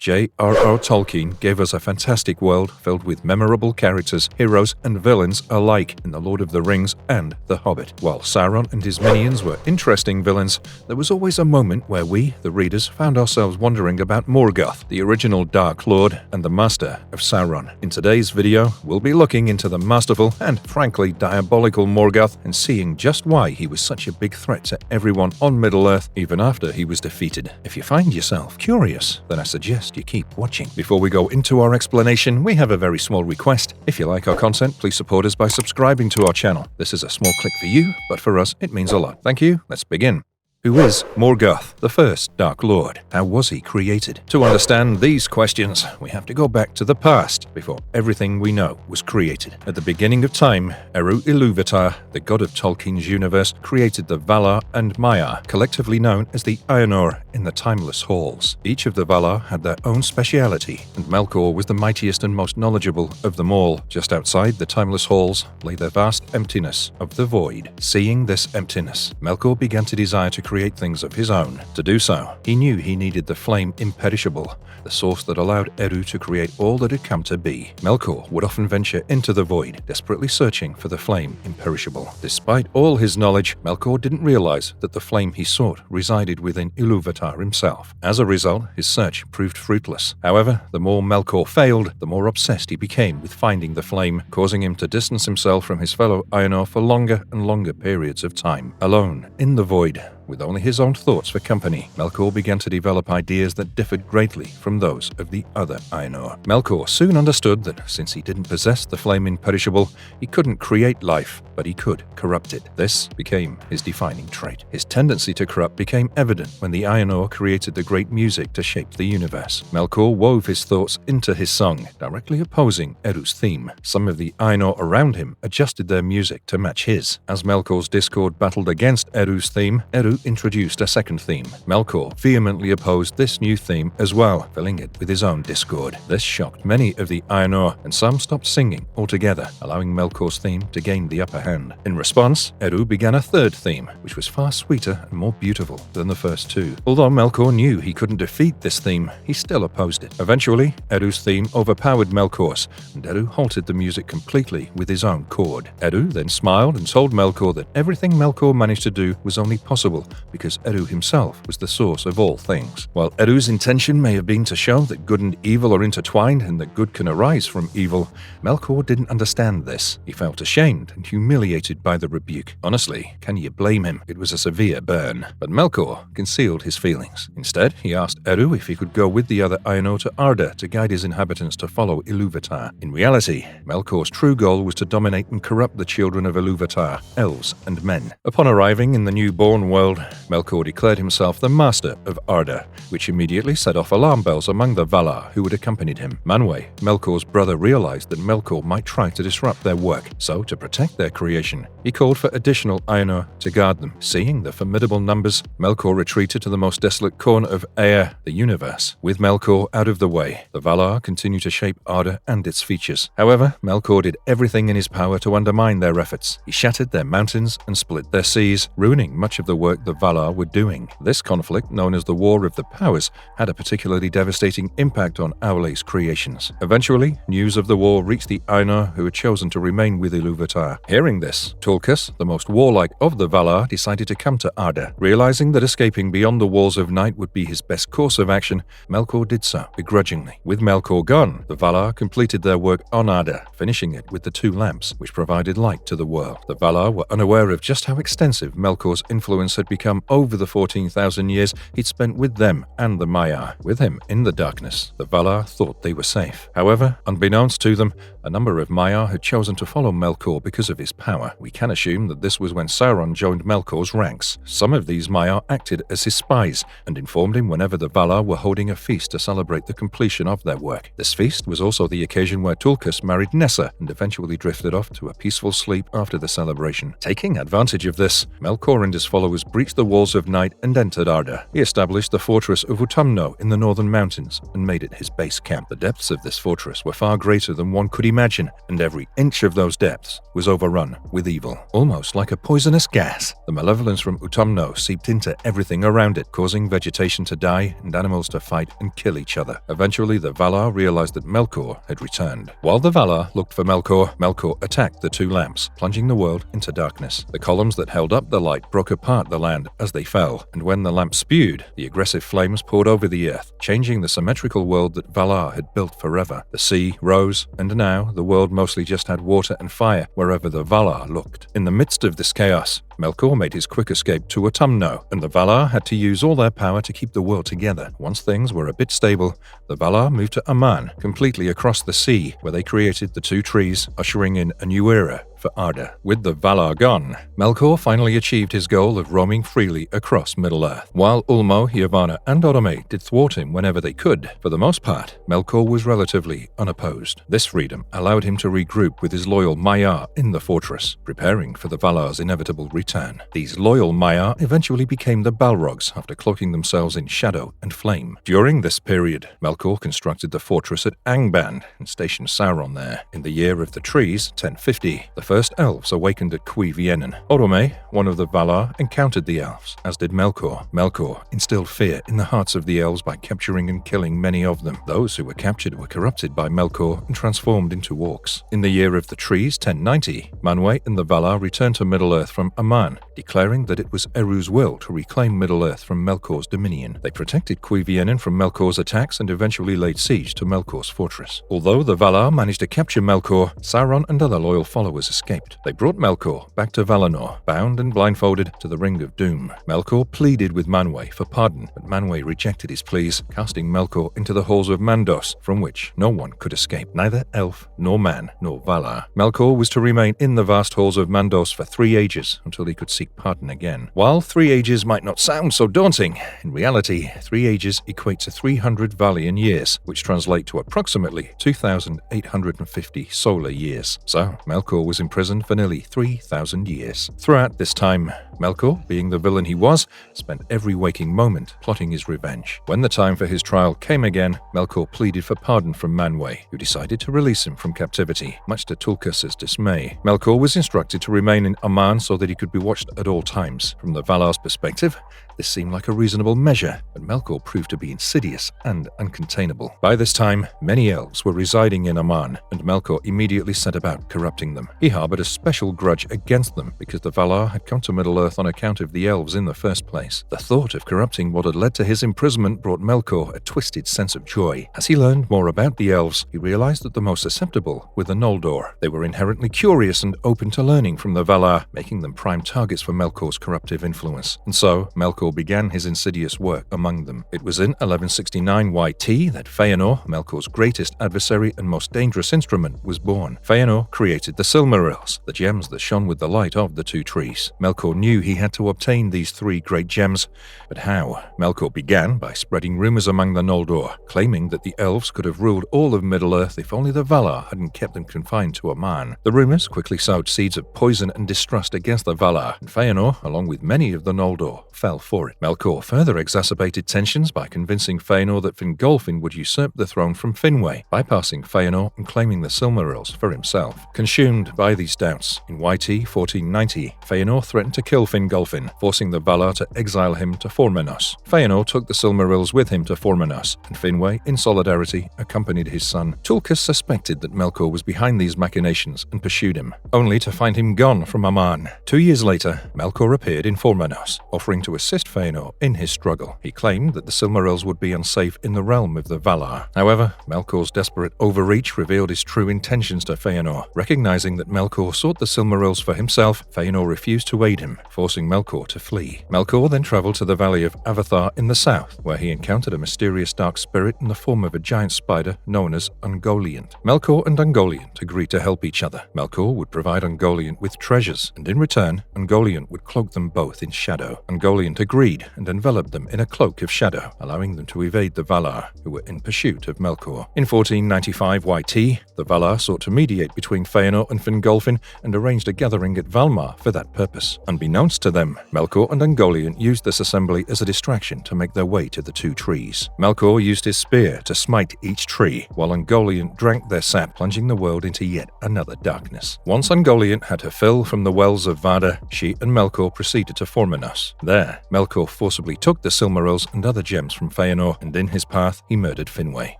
J.R.R. Tolkien gave us a fantastic world filled with memorable characters, heroes, and villains alike in The Lord of the Rings and The Hobbit. While Sauron and his minions were interesting villains, there was always a moment where we, the readers, found ourselves wondering about Morgoth, the original Dark Lord and the master of Sauron. In today's video, we'll be looking into the masterful and frankly diabolical Morgoth and seeing just why he was such a big threat to everyone on Middle-earth even after he was defeated. If you find yourself curious, then I suggest you keep watching. Before we go into our explanation, we have a very small request. If you like our content, please support us by subscribing to our channel. This is a small click for you, but for us, it means a lot. Thank you. Let's begin. Who is Morgoth, the first Dark Lord? How was he created? To understand these questions, we have to go back to the past, before everything we know was created. At the beginning of time, Eru Ilúvatar, the god of Tolkien's universe, created the Vala and Maiar, collectively known as the Ainur, in the Timeless Halls. Each of the Vala had their own speciality, and Melkor was the mightiest and most knowledgeable of them all. Just outside the Timeless Halls lay the vast emptiness of the void. Seeing this emptiness, Melkor began to desire to create things of his own. To do so, he knew he needed the flame imperishable, the source that allowed Eru to create all that had come to be. Melkor would often venture into the void, desperately searching for the flame imperishable. Despite all his knowledge, Melkor didn't realize that the flame he sought resided within Ilúvatar himself. As a result, his search proved fruitless. However, the more Melkor failed, the more obsessed he became with finding the flame, causing him to distance himself from his fellow Ainur for longer and longer periods of time. Alone, in the void, with only his own thoughts for company, Melkor began to develop ideas that differed greatly from those of the other Ainur. Melkor soon understood that since he didn't possess the flame imperishable, he couldn't create life, but he could corrupt it. This became his defining trait. His tendency to corrupt became evident when the Ainur created the great music to shape the universe. Melkor wove his thoughts into his song, directly opposing Eru's theme. Some of the Ainur around him adjusted their music to match his. As Melkor's discord battled against Eru's theme, Eru introduced a second theme. Melkor vehemently opposed this new theme as well, filling it with his own discord. This shocked many of the Ainur, and some stopped singing altogether, allowing Melkor's theme to gain the upper hand. In response, Eru began a third theme, which was far sweeter and more beautiful than the first two. Although Melkor knew he couldn't defeat this theme, he still opposed it. Eventually, Eru's theme overpowered Melkor's, and Eru halted the music completely with his own chord. Eru then smiled and told Melkor that everything Melkor managed to do was only possible because Eru himself was the source of all things. While Eru's intention may have been to show that good and evil are intertwined and that good can arise from evil, Melkor didn't understand this. He felt ashamed and humiliated by the rebuke. Honestly, can you blame him? It was a severe burn. But Melkor concealed his feelings. Instead, he asked Eru if he could go with the other Ainur to Arda to guide his inhabitants to follow Ilúvatar. In reality, Melkor's true goal was to dominate and corrupt the children of Ilúvatar, elves and men. Upon arriving in the newborn world, Melkor declared himself the master of Arda, which immediately set off alarm bells among the Valar who had accompanied him. Manwë, Melkor's brother, realized that Melkor might try to disrupt their work, so to protect their creation, he called for additional Ainur to guard them. Seeing the formidable numbers, Melkor retreated to the most desolate corner of Ea, the universe. With Melkor out of the way, the Valar continued to shape Arda and its features. However, Melkor did everything in his power to undermine their efforts. He shattered their mountains and split their seas, ruining much of the work the Valar were doing. This conflict, known as the War of the Powers, had a particularly devastating impact on Aurle's creations. Eventually, news of the war reached the Ainur who had chosen to remain with Ilúvatar. Hearing this, Tulkas, the most warlike of the Valar, decided to come to Arda. Realizing that escaping beyond the walls of night would be his best course of action, Melkor did so, begrudgingly. With Melkor gone, the Valar completed their work on Arda, finishing it with the two lamps, which provided light to the world. The Valar were unaware of just how extensive Melkor's influence had become over the 14,000 years he'd spent with them and the Maiar. With him in the darkness, the Valar thought they were safe. However, unbeknownst to them, a number of Maiar had chosen to follow Melkor because of his power. We can assume that this was when Sauron joined Melkor's ranks. Some of these Maiar acted as his spies and informed him whenever the Valar were holding a feast to celebrate the completion of their work. This feast was also the occasion where Tulkas married Nessa and eventually drifted off to a peaceful sleep after the celebration. Taking advantage of this, Melkor and his followers breached the walls of night and entered Arda. He established the fortress of Utumno in the northern mountains and made it his base camp. The depths of this fortress were far greater than one could imagine, and every inch of those depths was overrun with evil, almost like a poisonous gas. The malevolence from Utumno seeped into everything around it, causing vegetation to die and animals to fight and kill each other. Eventually, the Valar realized that Melkor had returned. While the Valar looked for Melkor, Melkor attacked the two lamps, plunging the world into darkness. The columns that held up the light broke apart the land as they fell, and when the lamps spewed, the aggressive flames poured over the earth, changing the symmetrical world that Valar had built forever. The sea rose, and now the world mostly just had water and fire wherever the Valar looked. In the midst of this chaos, Melkor made his quick escape to Utumno, and the Valar had to use all their power to keep the world together. Once things were a bit stable, the Valar moved to Aman, completely across the sea, where they created the two trees, ushering in a new era for Arda. With the Valar gone, Melkor finally achieved his goal of roaming freely across Middle-earth. While Ulmo, Yavanna, and Orome did thwart him whenever they could, for the most part, Melkor was relatively unopposed. This freedom allowed him to regroup with his loyal Maiar in the fortress, preparing for the Valar's inevitable return. These loyal Maiar eventually became the Balrogs after cloaking themselves in shadow and flame. During this period, Melkor constructed the fortress at Angband and stationed Sauron there. In the year of the trees, 1050, the first elves awakened at Cuivienen. Orome, one of the Valar, encountered the elves, as did Melkor. Melkor instilled fear in the hearts of the elves by capturing and killing many of them. Those who were captured were corrupted by Melkor and transformed into orcs. In the year of the trees, 1090, Manwë and the Valar returned to Middle-earth from Aman, declaring that it was Eru's will to reclaim Middle-earth from Melkor's dominion. They protected Cuivienen from Melkor's attacks and eventually laid siege to Melkor's fortress. Although the Valar managed to capture Melkor, Sauron and other loyal followers escaped. They brought Melkor back to Valinor, bound and blindfolded to the Ring of Doom. Melkor pleaded with Manwë for pardon, but Manwë rejected his pleas, casting Melkor into the halls of Mandos, from which no one could escape, neither elf, nor man, nor Valar. Melkor was to remain in the vast halls of Mandos for 3 ages, until he could seek pardon again. While 3 ages might not sound so daunting, in reality, 3 ages equate to 300 Valian years, which translate to approximately 2,850 solar years. So, Melkor was imprisoned for nearly 3,000 years. Throughout this time, Melkor, being the villain he was, spent every waking moment plotting his revenge. When the time for his trial came again, Melkor pleaded for pardon from Manwë, who decided to release him from captivity, much to Tulkas's dismay. Melkor was instructed to remain in Aman so that he could be watched at all times. From the Valar's perspective, this seemed like a reasonable measure, but Melkor proved to be insidious and uncontainable. By this time, many elves were residing in Aman, and Melkor immediately set about corrupting them. He harbored a special grudge against them because the Valar had come to Middle-earth on account of the elves in the first place. The thought of corrupting what had led to his imprisonment brought Melkor a twisted sense of joy. As he learned more about the elves, he realized that the most susceptible were the Noldor. They were inherently curious and open to learning from the Valar, making them prime targets for Melkor's corruptive influence. And so, Melkor began his insidious work among them. It was in 1169 YT that Feanor, Melkor's greatest adversary and most dangerous instrument, was born. Feanor created the Silmarils, the gems that shone with the light of the two trees. Melkor knew he had to obtain these 3 great gems, but how? Melkor began by spreading rumors among the Noldor, claiming that the elves could have ruled all of Middle-earth if only the Valar hadn't kept them confined to Aman. The rumors quickly sowed seeds of poison and distrust against the Valar, and Feanor, along with many of the Noldor, fell for it. Melkor further exacerbated tensions by convincing Feanor that Fingolfin would usurp the throne from Finwë, bypassing Feanor and claiming the Silmarils for himself. Consumed by these doubts, in YT 1490, Feanor threatened to kill Fingolfin, forcing the Valar to exile him to Formenos. Feanor took the Silmarils with him to Formenos, and Finwë, in solidarity, accompanied his son. Tulkas suspected that Melkor was behind these machinations and pursued him, only to find him gone from Aman. 2 years later, Melkor appeared in Formenos, offering to assist Feanor in his struggle. He claimed that the Silmarils would be unsafe in the realm of the Valar. However, Melkor's desperate overreach revealed his true intentions to Feanor. Recognizing that Melkor sought the Silmarils for himself, Feanor refused to aid him, forcing Melkor to flee. Melkor then traveled to the Valley of Avathar in the south, where he encountered a mysterious dark spirit in the form of a giant spider known as Ungoliant. Melkor and Ungoliant agreed to help each other. Melkor would provide Ungoliant with treasures, and in return, Ungoliant would cloak them both in shadow. Ungoliant agreed agreed and enveloped them in a cloak of shadow, allowing them to evade the Valar, who were in pursuit of Melkor. In 1495 YT, the Valar sought to mediate between Feanor and Fingolfin and arranged a gathering at Valmar for that purpose. Unbeknownst to them, Melkor and Ungoliant used this assembly as a distraction to make their way to the two trees. Melkor used his spear to smite each tree, while Ungoliant drank their sap, plunging the world into yet another darkness. Once Ungoliant had her fill from the wells of Vada, she and Melkor proceeded to Formenos. There, Melkor forcibly took the Silmarils and other gems from Feanor, and in his path, he murdered Finwë.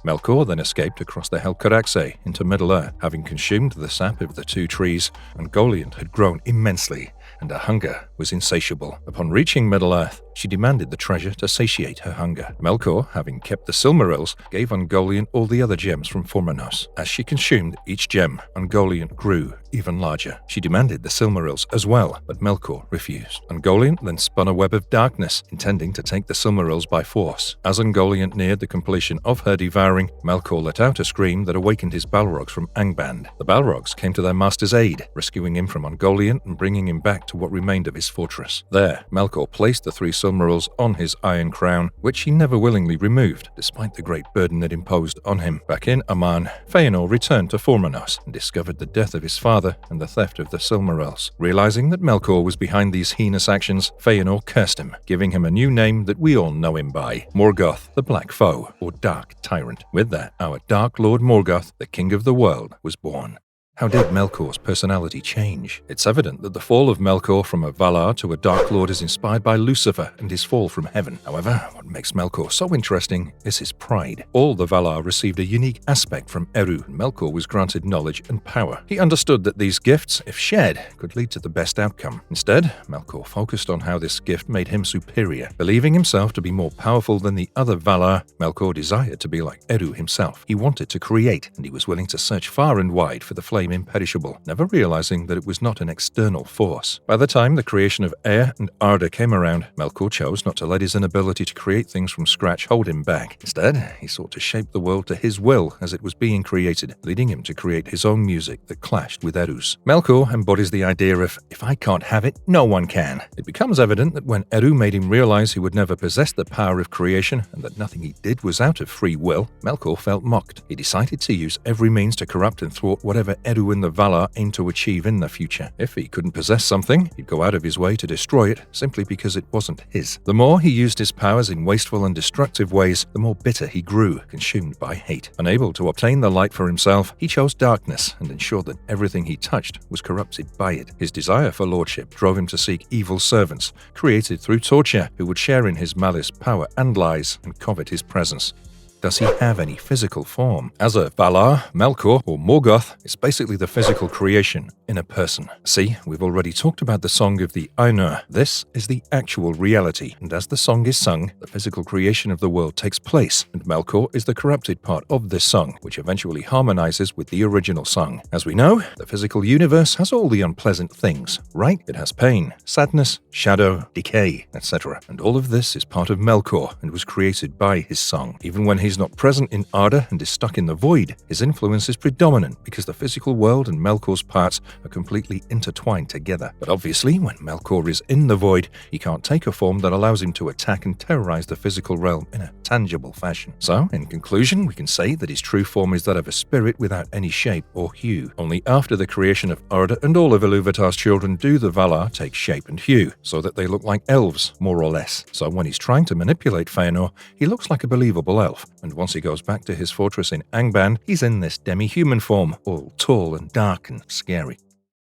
Melkor then escaped across the Helcaraxe into Middle-earth. Having consumed the sap of the two trees, Ungoliant had grown immensely, and her hunger was insatiable. Upon reaching Middle-earth, she demanded the treasure to satiate her hunger. Melkor, having kept the Silmarils, gave Ungoliant all the other gems from Formenos. As she consumed each gem, Ungoliant grew even larger. She demanded the Silmarils as well, but Melkor refused. Ungoliant then spun a web of darkness, intending to take the Silmarils by force. As Ungoliant neared the completion of her devouring, Melkor let out a scream that awakened his Balrogs from Angband. The Balrogs came to their master's aid, rescuing him from Ungoliant and bringing him back to what remained of his fortress. There, Melkor placed the three Silmarils on his iron crown, which he never willingly removed, despite the great burden it imposed on him. Back in Aman, Feanor returned to Formenos and discovered the death of his father and the theft of the Silmarils. Realizing that Melkor was behind these heinous actions, Feanor cursed him, giving him a new name that we all know him by, Morgoth, the Black Foe, or Dark Tyrant. With that, our Dark Lord Morgoth, the King of the World, was born. How did Melkor's personality change? It's evident that the fall of Melkor from a Valar to a Dark Lord is inspired by Lucifer and his fall from heaven. However, what makes Melkor so interesting is his pride. All the Valar received a unique aspect from Eru, and Melkor was granted knowledge and power. He understood that these gifts, if shared, could lead to the best outcome. Instead, Melkor focused on how this gift made him superior. Believing himself to be more powerful than the other Valar, Melkor desired to be like Eru himself. He wanted to create, and he was willing to search far and wide for the flame imperishable, never realizing that it was not an external force. By the time the creation of Air and Arda came around, Melkor chose not to let his inability to create things from scratch hold him back. Instead, he sought to shape the world to his will as it was being created, leading him to create his own music that clashed with Eru's. Melkor embodies the idea of, if I can't have it, no one can. It becomes evident that when Eru made him realize he would never possess the power of creation and that nothing he did was out of free will, Melkor felt mocked. He decided to use every means to corrupt and thwart whatever Eru and the Valar aimed to achieve in the future. If he couldn't possess something, he'd go out of his way to destroy it simply because it wasn't his. The more he used his powers in wasteful and destructive ways, the more bitter he grew, consumed by hate. Unable to obtain the light for himself, he chose darkness and ensured that everything he touched was corrupted by it. His desire for lordship drove him to seek evil servants, created through torture, who would share in his malice, power, and lies, and covet his presence. Does he have any physical form? As a Valar, Melkor, or Morgoth is basically the physical creation in a person. See, we've already talked about the Song of the Ainur. This is the actual reality, and as the song is sung, the physical creation of the world takes place, and Melkor is the corrupted part of this song, which eventually harmonizes with the original song. As we know, the physical universe has all the unpleasant things, right? It has pain, sadness, shadow, decay, etc. And all of this is part of Melkor and was created by his song. Even when he's not present in Arda and is stuck in the void, his influence is predominant because the physical world and Melkor's parts are completely intertwined together. But obviously, when Melkor is in the void, he can't take a form that allows him to attack and terrorize the physical realm in a tangible fashion. So, in conclusion, we can say that his true form is that of a spirit without any shape or hue. Only after the creation of Arda and all of Ilúvatar's children do the Valar take shape and hue, so that they look like elves, more or less. So when he's trying to manipulate Feanor, he looks like a believable elf, and once he goes back to his fortress in Angband, he's in this demi-human form, all tall and dark and scary.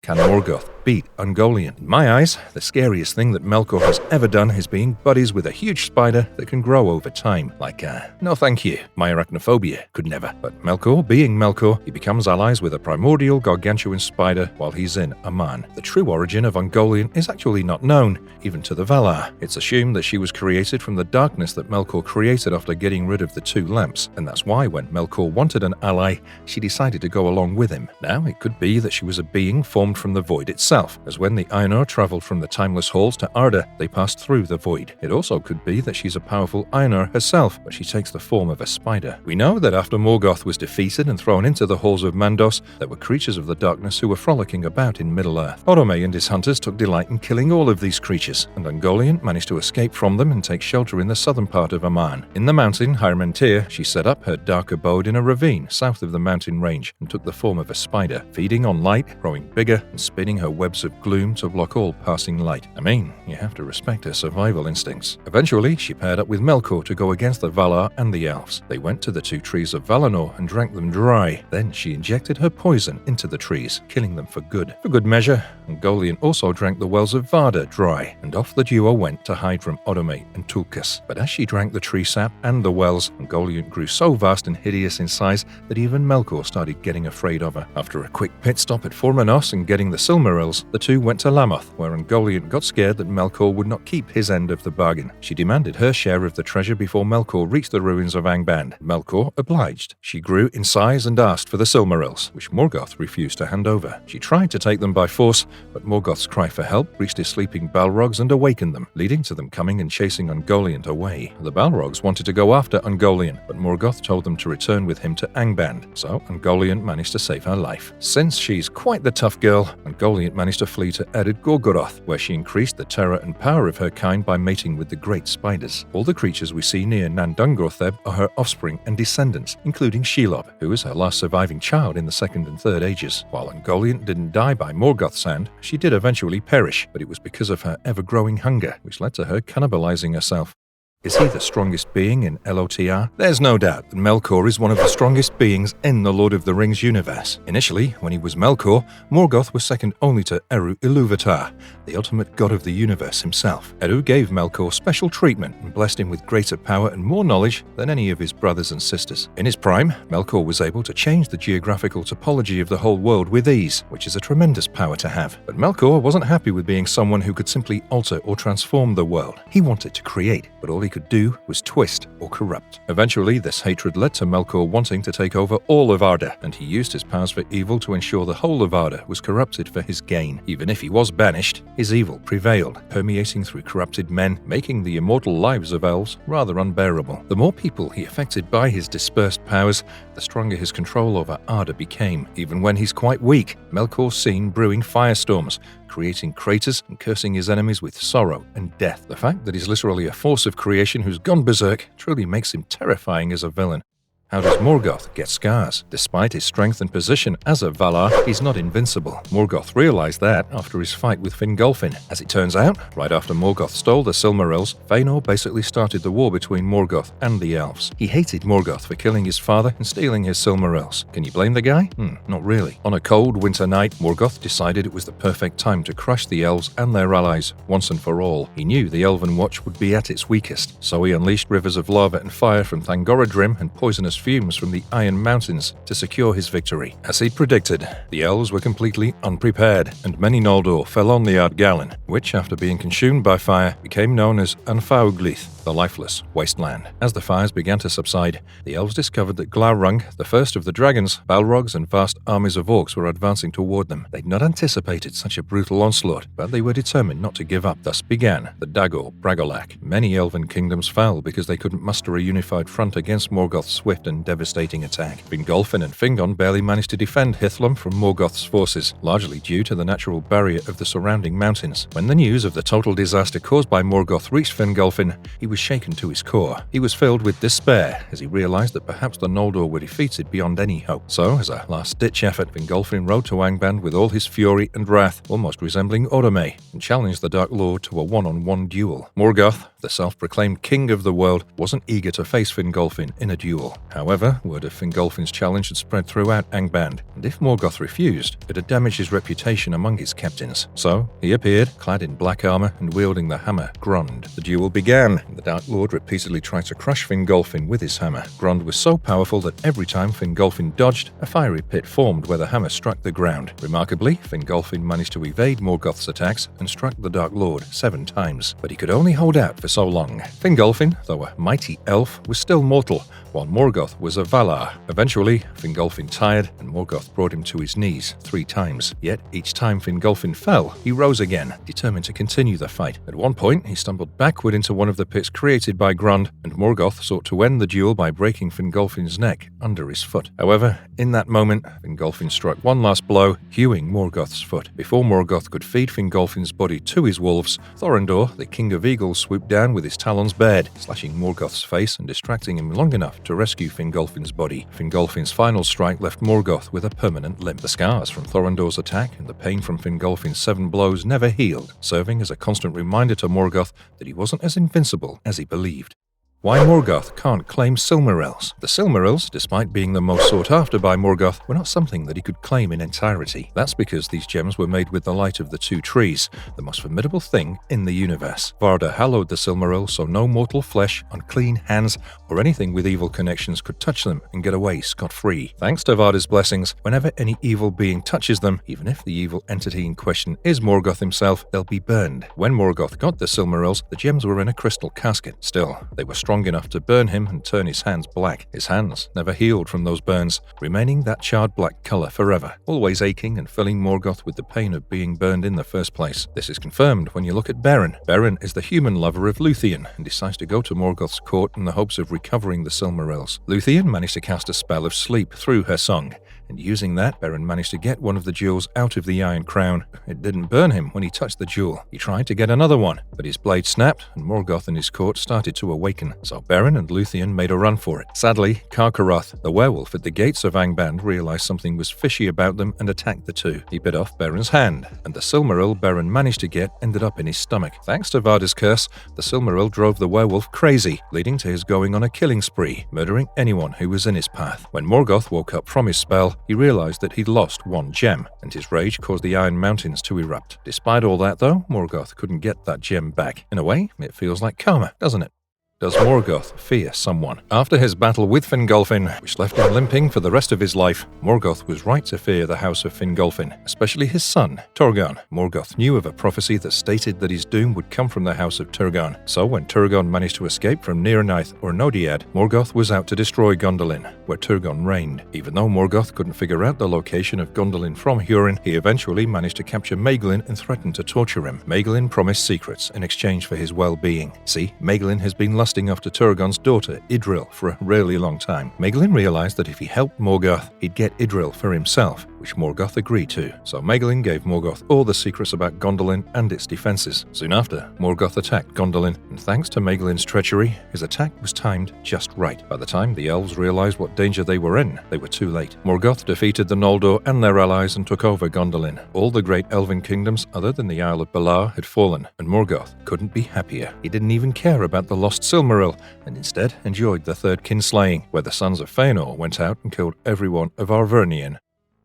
Can Morgoth beat Ungoliant? In my eyes, the scariest thing that Melkor has ever done is being buddies with a huge spider that can grow over time. Like, no thank you, my arachnophobia could never. But Melkor, being Melkor, he becomes allies with a primordial gargantuan spider while he's in Aman. The true origin of Ungoliant is actually not known, even to the Valar. It's assumed that she was created from the darkness that Melkor created after getting rid of the two lamps, and that's why when Melkor wanted an ally, she decided to go along with him. Now, it could be that she was a being formed from the void itself, herself, as when the Ainur traveled from the Timeless Halls to Arda, they passed through the void. It also could be that she's a powerful Ainur herself, but she takes the form of a spider. We know that after Morgoth was defeated and thrown into the halls of Mandos, there were creatures of the darkness who were frolicking about in Middle-earth. Orome and his hunters took delight in killing all of these creatures, and Ungoliant managed to escape from them and take shelter in the southern part of Aman. In the mountain Hyrementir, she set up her dark abode in a ravine south of the mountain range and took the form of a spider, feeding on light, growing bigger, and spinning her webs of gloom to block all passing light. I mean, you have to respect her survival instincts. Eventually, she paired up with Melkor to go against the Valar and the elves. They went to the 2 trees of Valinor and drank them dry. Then she injected her poison into the trees, killing them for good. For good measure, Ungoliant also drank the wells of Varda dry, and off the duo went to hide from Orome and Tulkas. But as she drank the tree sap and the wells, Ungoliant grew so vast and hideous in size that even Melkor started getting afraid of her. After a quick pit stop at Formanos and getting the Silmarils, the two went to Lamoth, where Ungoliant got scared that Melkor would not keep his end of the bargain. She demanded her share of the treasure before Melkor reached the ruins of Angband. Melkor obliged. She grew in size and asked for the Silmarils, which Morgoth refused to hand over. She tried to take them by force, but Morgoth's cry for help reached his sleeping Balrogs and awakened them, leading to them coming and chasing Ungoliant away. The Balrogs wanted to go after Ungoliant, but Morgoth told them to return with him to Angband, so Ungoliant managed to save her life. Since she's quite the tough girl, Ungoliant managed to flee to Ered Gorgoroth, where she increased the terror and power of her kind by mating with the great spiders. All the creatures we see near Nandungortheb are her offspring and descendants, including Shelob, who is her last surviving child in the 2nd and 3rd ages. While Ungoliant didn't die by Morgoth's hand, she did eventually perish, but it was because of her ever-growing hunger, which led to her cannibalizing herself. Is he the strongest being in LOTR? There's no doubt that Melkor is one of the strongest beings in the Lord of the Rings universe. Initially, when he was Melkor, Morgoth was second only to Eru Ilúvatar, the ultimate god of the universe himself. Eru gave Melkor special treatment and blessed him with greater power and more knowledge than any of his brothers and sisters. In his prime, Melkor was able to change the geographical topology of the whole world with ease, which is a tremendous power to have. But Melkor wasn't happy with being someone who could simply alter or transform the world. He wanted to create, but all he could do was twist or corrupt. Eventually, this hatred led to Melkor wanting to take over all of Arda, and he used his powers for evil to ensure the whole of Arda was corrupted for his gain. Even if he was banished, his evil prevailed, permeating through corrupted men, making the immortal lives of elves rather unbearable. The more people he affected by his dispersed powers, the stronger his control over Arda became. Even when he's quite weak, Melkor's seen brewing firestorms, creating craters and cursing his enemies with sorrow and death. The fact that he's literally a force of creation who's gone berserk truly makes him terrifying as a villain. How does Morgoth get scars? Despite his strength and position as a Valar, he's not invincible. Morgoth realized that after his fight with Fingolfin. As it turns out, right after Morgoth stole the Silmarils, Fëanor basically started the war between Morgoth and the elves. He hated Morgoth for killing his father and stealing his Silmarils. Can you blame the guy? Not really. On a cold winter night, Morgoth decided it was the perfect time to crush the elves and their allies once and for all. He knew the Elven Watch would be at its weakest, so he unleashed rivers of lava and fire from Thangorodrim and poisonous fumes from the Iron Mountains to secure his victory. As he'd predicted, the elves were completely unprepared, and many Noldor fell on the Ardgallen, which, after being consumed by fire, became known as Anfauglith, the lifeless wasteland. As the fires began to subside, the elves discovered that Glaurung, the first of the dragons, Balrogs, and vast armies of orcs were advancing toward them. They'd not anticipated such a brutal onslaught, but they were determined not to give up. Thus began the Dagor Bragolak. Many elven kingdoms fell because they couldn't muster a unified front against Morgoth's swift and devastating attack. Fingolfin and Fingon barely managed to defend Hithlum from Morgoth's forces, largely due to the natural barrier of the surrounding mountains. When the news of the total disaster caused by Morgoth reached Fingolfin, he was shaken to his core. He was filled with despair as he realized that perhaps the Noldor were defeated beyond any hope. So, as a last-ditch effort, Fingolfin rode to Angband with all his fury and wrath, almost resembling Orome, and challenged the Dark Lord to a one-on-one duel. Morgoth, the self-proclaimed king of the world, wasn't eager to face Fingolfin in a duel. However, word of Fingolfin's challenge had spread throughout Angband, and if Morgoth refused, it had damaged his reputation among his captains. So, he appeared, clad in black armor and wielding the hammer Grond. The duel began, and the Dark Lord repeatedly tried to crush Fingolfin with his hammer. Grond was so powerful that every time Fingolfin dodged, a fiery pit formed where the hammer struck the ground. Remarkably, Fingolfin managed to evade Morgoth's attacks and struck the Dark Lord 7 times, but he could only hold out for so long. Fingolfin, though a mighty elf, was still mortal, while Morgoth was a Valar. Eventually, Fingolfin tired, and Morgoth brought him to his knees 3 times. Yet, each time Fingolfin fell, he rose again, determined to continue the fight. At one point, he stumbled backward into one of the pits created by Grond, and Morgoth sought to end the duel by breaking Fingolfin's neck under his foot. However, in that moment, Fingolfin struck one last blow, hewing Morgoth's foot. Before Morgoth could feed Fingolfin's body to his wolves, Thorondor, the King of Eagles, swooped down with his talons bared, slashing Morgoth's face and distracting him long enough to rescue Fingolfin's body. Fingolfin's final strike left Morgoth with a permanent limp. The scars from Thorondor's attack and the pain from Fingolfin's 7 blows never healed, serving as a constant reminder to Morgoth that he wasn't as invincible as he believed. Why Morgoth can't claim Silmarils. The Silmarils, despite being the most sought after by Morgoth, were not something that he could claim in entirety. That's because these gems were made with the light of the 2 trees, the most formidable thing in the universe. Varda hallowed the Silmaril so no mortal flesh, unclean hands, or anything with evil connections could touch them and get away scot-free. Thanks to Varda's blessings, whenever any evil being touches them, even if the evil entity in question is Morgoth himself, they'll be burned. When Morgoth got the Silmarils, the gems were in a crystal casket. Still, they were strong enough to burn him and turn his hands black. His hands never healed from those burns, remaining that charred black color forever, always aching and filling Morgoth with the pain of being burned in the first place. This is confirmed when you look at Beren. Beren is the human lover of Luthien and decides to go to Morgoth's court in the hopes of recovering the Silmarils. Luthien managed to cast a spell of sleep through her song, and using that, Beren managed to get one of the jewels out of the Iron Crown. It didn't burn him when he touched the jewel. He tried to get another one, but his blade snapped and Morgoth and his court started to awaken, so Beren and Luthien made a run for it. Sadly, Carcharoth, the werewolf at the gates of Angband, realized something was fishy about them and attacked the 2. He bit off Beren's hand, and the Silmaril Beren managed to get ended up in his stomach. Thanks to Varda's curse, the Silmaril drove the werewolf crazy, leading to his going on a killing spree, murdering anyone who was in his path. When Morgoth woke up from his spell, he realized that he'd lost 1 gem, and his rage caused the Iron Mountains to erupt. Despite all that though, Morgoth couldn't get that gem back. In a way, it feels like karma, doesn't it? Does Morgoth fear someone? After his battle with Fingolfin, which left him limping for the rest of his life, Morgoth was right to fear the house of Fingolfin, especially his son, Turgon. Morgoth knew of a prophecy that stated that his doom would come from the house of Turgon. So when Turgon managed to escape from Nirnaeth or Nodiad, Morgoth was out to destroy Gondolin, where Turgon reigned. Even though Morgoth couldn't figure out the location of Gondolin from Hurin, he eventually managed to capture Maeglin and threatened to torture him. Maeglin promised secrets in exchange for his well-being. See, Maeglin has been lusting after Turgon's daughter, Idril, for a really long time. Maeglin realized that if he helped Morgoth, he'd get Idril for himself, which Morgoth agreed to. So Maeglin gave Morgoth all the secrets about Gondolin and its defenses. Soon after, Morgoth attacked Gondolin, and thanks to Maeglin's treachery, his attack was timed just right. By the time the elves realized what danger they were in, they were too late. Morgoth defeated the Noldor and their allies and took over Gondolin. All the great elven kingdoms other than the Isle of Belar had fallen, and Morgoth couldn't be happier. He didn't even care about the lost Silmaril, and instead enjoyed the third kinslaying, where the sons of Fëanor went out and killed everyone of Arvernian.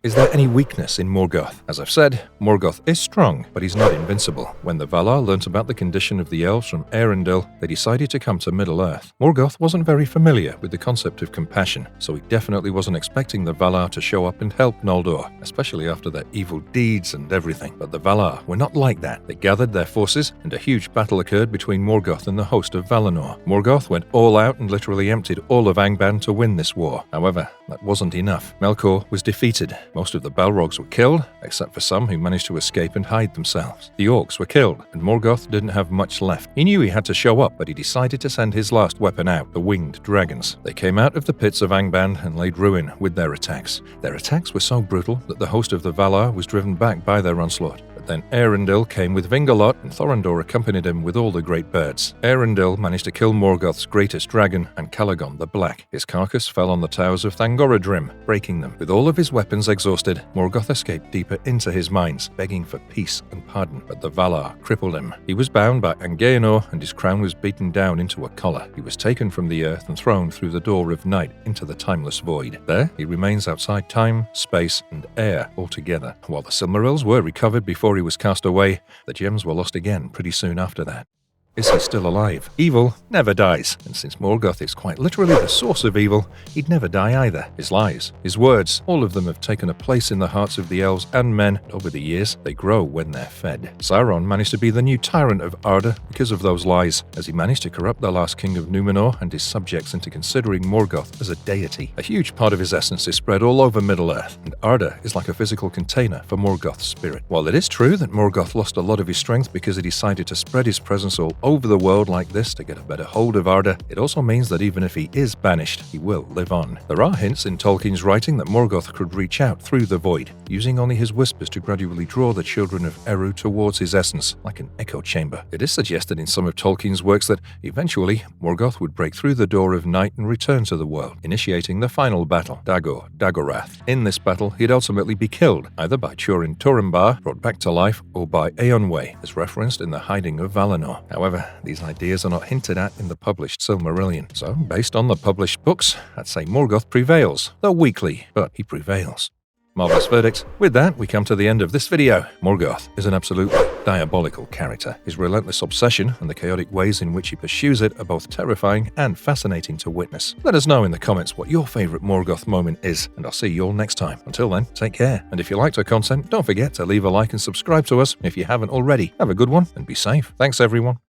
Is there any weakness in Morgoth? As I've said, Morgoth is strong, but he's not invincible. When the Valar learnt about the condition of the elves from Eärendil, they decided to come to Middle-earth. Morgoth wasn't very familiar with the concept of compassion, so he definitely wasn't expecting the Valar to show up and help Noldor, especially after their evil deeds and everything. But the Valar were not like that. They gathered their forces, and a huge battle occurred between Morgoth and the host of Valinor. Morgoth went all out and literally emptied all of Angband to win this war. However, that wasn't enough. Melkor was defeated. Most of the Balrogs were killed, except for some who managed to escape and hide themselves. The orcs were killed, and Morgoth didn't have much left. He knew he had to show up, but he decided to send his last weapon out, the winged dragons. They came out of the pits of Angband and laid ruin with their attacks. Their attacks were so brutal that the host of the Valar was driven back by their onslaught. Then Eärendil came with Vingalot, and Thorondor accompanied him with all the great birds. Eärendil managed to kill Morgoth's greatest dragon, and Calagon the Black. His carcass fell on the towers of Thangorodrim, breaking them. With all of his weapons exhausted, Morgoth escaped deeper into his mines, begging for peace and pardon, but the Valar crippled him. He was bound by Angaenor, and his crown was beaten down into a collar. He was taken from the earth and thrown through the door of night into the timeless void. There, he remains outside time, space, and air altogether. While the Silmarils were recovered before he was cast away, the gems were lost again pretty soon after that. Is he still alive? Evil never dies, and since Morgoth is quite literally the source of evil, he'd never die either. His lies, his words, all of them have taken a place in the hearts of the elves and men, and over the years, they grow when they're fed. Sauron managed to be the new tyrant of Arda because of those lies, as he managed to corrupt the last king of Numenor and his subjects into considering Morgoth as a deity. A huge part of his essence is spread all over Middle-earth, and Arda is like a physical container for Morgoth's spirit. While it is true that Morgoth lost a lot of his strength because he decided to spread his presence all over the world like this to get a better hold of Arda, it also means that even if he is banished, he will live on. There are hints in Tolkien's writing that Morgoth could reach out through the void, using only his whispers to gradually draw the children of Eru towards his essence, like an echo chamber. It is suggested in some of Tolkien's works that eventually Morgoth would break through the door of night and return to the world, initiating the final battle, Dagorath. In this battle, he'd ultimately be killed, either by Turin Turambar, brought back to life, or by Eonwe, as referenced in the Hiding of Valinor. However, these ideas are not hinted at in the published Silmarillion, so based on the published books, I'd say Morgoth prevails, though weakly, but he prevails. Marvelous verdict. With that, we come to the end of this video. Morgoth is an absolutely diabolical character. His relentless obsession and the chaotic ways in which he pursues it are both terrifying and fascinating to witness. Let us know in the comments what your favorite Morgoth moment is, and I'll see you all next time. Until then, take care. And if you liked our content, don't forget to leave a like and subscribe to us if you haven't already. Have a good one and be safe. Thanks everyone.